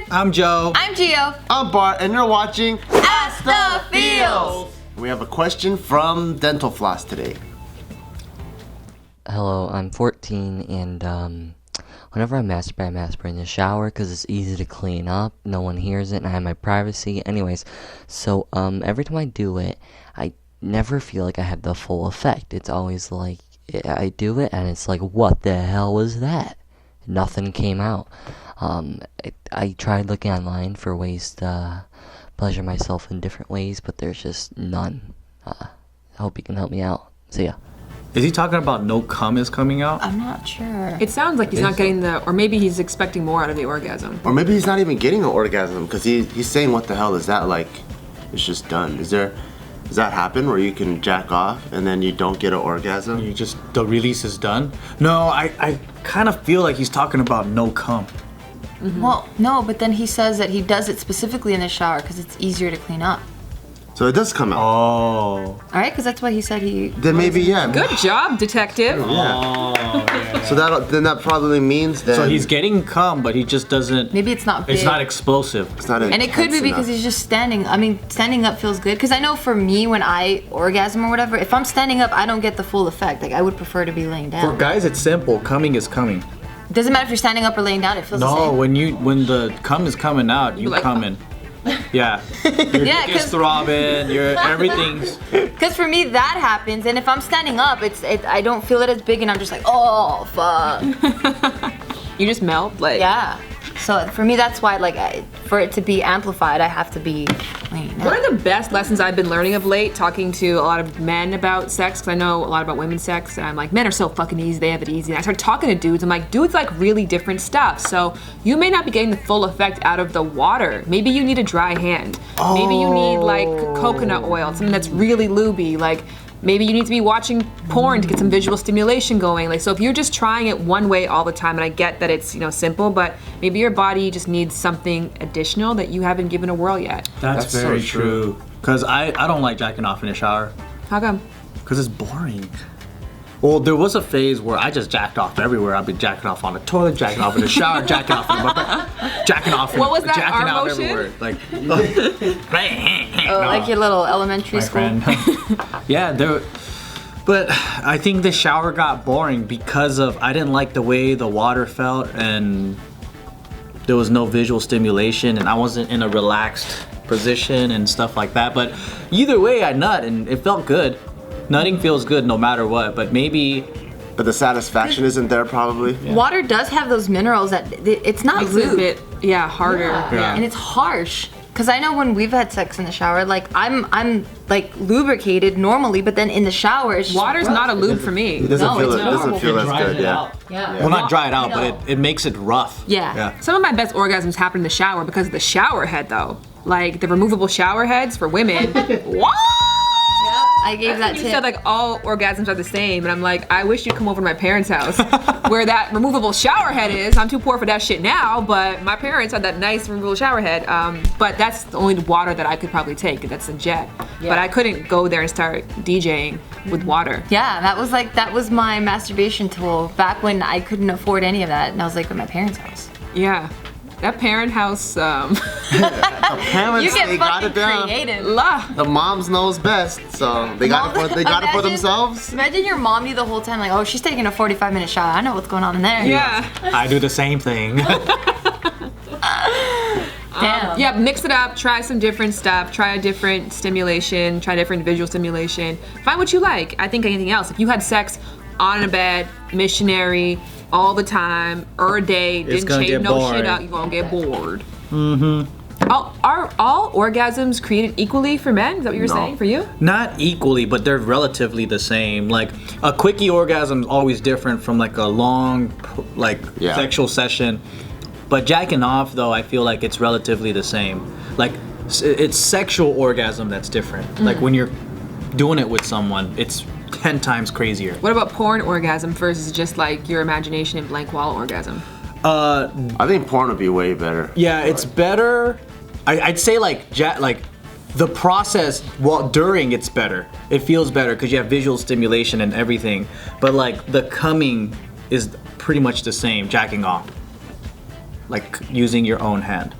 I'm Joe. I'm Gio. I'm Bart, and you're watching AskTheFeels. We have a question from Dental Floss today. Hello, I'm 14, and whenever I masturbate in the shower because it's easy to clean up, no one hears it, and I have my privacy. Anyways, so every time I do it, I never feel like I have the full effect. It's always like I do it, and it's like, what the hell was that? Nothing came out. I tried looking online for ways to pleasure myself in different ways, but there's just none. I hope you can help me out. See ya. Is he talking about no cum is coming out? I'm not sure. It sounds like he's not getting or maybe he's expecting more out of the orgasm. Or maybe he's not even getting an orgasm because he's saying, what the hell is that? Like, it's just done. Does that happen where you can jack off and then you don't get an orgasm? You just, the release is done? No, I kind of feel like he's talking about no cum. Mm-hmm. Well, no, but then he says that he does it specifically in the shower because it's easier to clean up. So it does come out. Oh. All right, because that's why he said he... Then maybe, yeah. Good job, detective. Yeah. So that probably means that... So he's getting cum, but he just doesn't... Maybe it's not big. It's not explosive. It's not And it could be because enough. he's just standing. I mean, standing up feels good. Because I know for me, when I orgasm or whatever, if I'm standing up, I don't get the full effect. Like, I would prefer to be laying down. For guys, it's simple. Coming is coming. It doesn't matter if you're standing up or laying down. It feels the No, same. when the cum is coming out, you like, come in. Yeah. Your dick is throbbing, everything's... Because for me, that happens. And if I'm standing up, I don't feel it as big. And I'm just like, oh, fuck. You just melt, like. Yeah. So for me, that's why, like, for it to be amplified, I have to be laying down. One of the best lessons I've been learning of late, talking to a lot of men about sex, because I know a lot about women's sex, and I'm like, men are so fucking easy, they have it easy. And I started talking to dudes, I'm like, dudes like really different stuff. So you may not be getting the full effect out of the water. Maybe you need a dry hand. Maybe you need like coconut oil, something that's really lubey. Like, maybe you need to be watching porn to get some visual stimulation going. Like, so if you're just trying it one way all the time, and I get that it's, simple, but maybe your body just needs something additional that you haven't given a whirl yet. That's very so true. Because I don't like jacking off in the shower. How come? Because it's boring. Well, there was a phase where I just jacked off everywhere. I'd be jacking off on the toilet, jacking off in the shower, jacking off in the jacking off. What was that, jacking arm out motion? everywhere. Like, Like your little elementary school. Yeah, but I think the shower got boring because I didn't like the way the water felt, and there was no visual stimulation, and I wasn't in a relaxed position and stuff like that. But either way, I nut, and it felt good. Nutting feels good no matter what, but maybe... But the satisfaction isn't there probably. Yeah. Water does have those minerals that it's not Makes lube. it a bit, harder. Yeah. And it's harsh. Because I know when we've had sex in the shower, like I'm like lubricated normally, but then in the shower, it's just Water's rough. not a lube for me. It doesn't No, feel it's it doesn't not. feel as good, yeah. Yeah. Well, not dry it out, No. but it makes it rough. Yeah. Some of my best orgasms happen in the shower because of the shower head, though. Like the removable shower heads for women. What? I gave that You tip. said like all orgasms are the same, and I'm like, I wish you'd come over to my parents' house where that removable shower head is. I'm too poor for that shit now, but my parents had that nice removable shower head. But that's the only water that I could probably take. That's a jet. Yeah. But I couldn't go there and start DJing with water. Yeah, that was my masturbation tool back when I couldn't afford any of that, and I was like at my parents' house. Yeah. That parent house, Parents, You get they got fucking it down. creative. The moms knows best, so they got it for Imagine- themselves. Imagine your mom knew the whole time, like, oh, she's taking a 45-minute shower. I know what's going on in there. yeah. I do the same thing. Damn. Yeah, mix it up, try some different stuff, try a different stimulation, try different visual stimulation. Find what you like. I think anything else. If you had sex on a bed, missionary, all the time, or a day, didn't gonna change get no boring. shit up, you're gonna get bored. Mm-hmm. Are all orgasms created equally for men? Is that what you're saying for you? Not equally, but they're relatively the same. Like a quickie orgasm is always different from like a long, sexual session. But jacking off, though, I feel like it's relatively the same. Like it's sexual orgasm that's different. Like when you're doing it with someone, it's 10 times crazier. What about porn orgasm versus just like your imagination and blank wall orgasm? I think porn would be way better. Yeah, it's better. I'd say like the process during it's better. It feels better because you have visual stimulation and everything. But like the coming is pretty much the same, jacking off. Like using your own hand.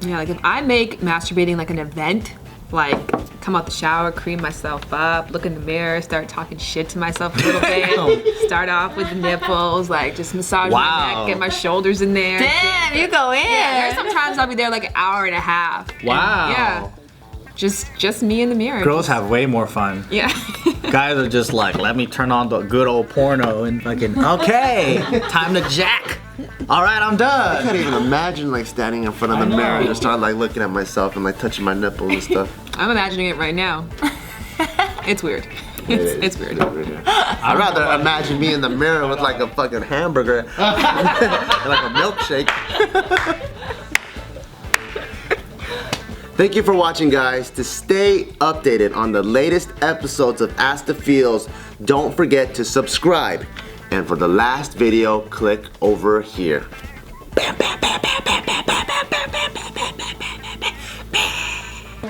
Yeah, like if I make masturbating like an event, like come out the shower, cream myself up, look in the mirror, start talking shit to myself a little bit, start off with the nipples, like just massage my neck, get my shoulders in there. Damn, you go in. Yeah, there's sometimes I'll be there like an hour and a half. Wow. Yeah. Just me in the mirror. Girls have way more fun. Yeah. Guys are just like, let me turn on the good old porno and fucking, okay, time to jack. All right, I'm I done. can't even imagine like standing in front of the mirror and just start like looking at myself and like touching my nipples and stuff. I'm imagining it right now. It's weird. It's weird. I'd rather imagine me in the mirror with like a fucking hamburger and like a milkshake. Thank you for watching, guys. To stay updated on the latest episodes of Ask the Feels, don't forget to subscribe. And for the last video, click over here.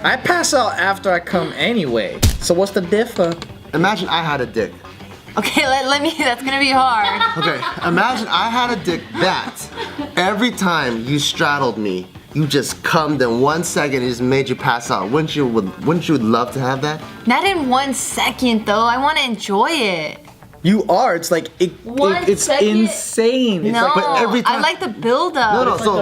I pass out after I come anyway. So what's the differ? Imagine I had a dick. Okay, let me. That's gonna be hard. Okay, imagine I had a dick that every time you straddled me, you just cummed in 1 second and just made you pass out. Wouldn't you love to have that? Not in 1 second though. I want to enjoy it. You are. It's like it's second? insane. No, but every time- I like the build up. No, so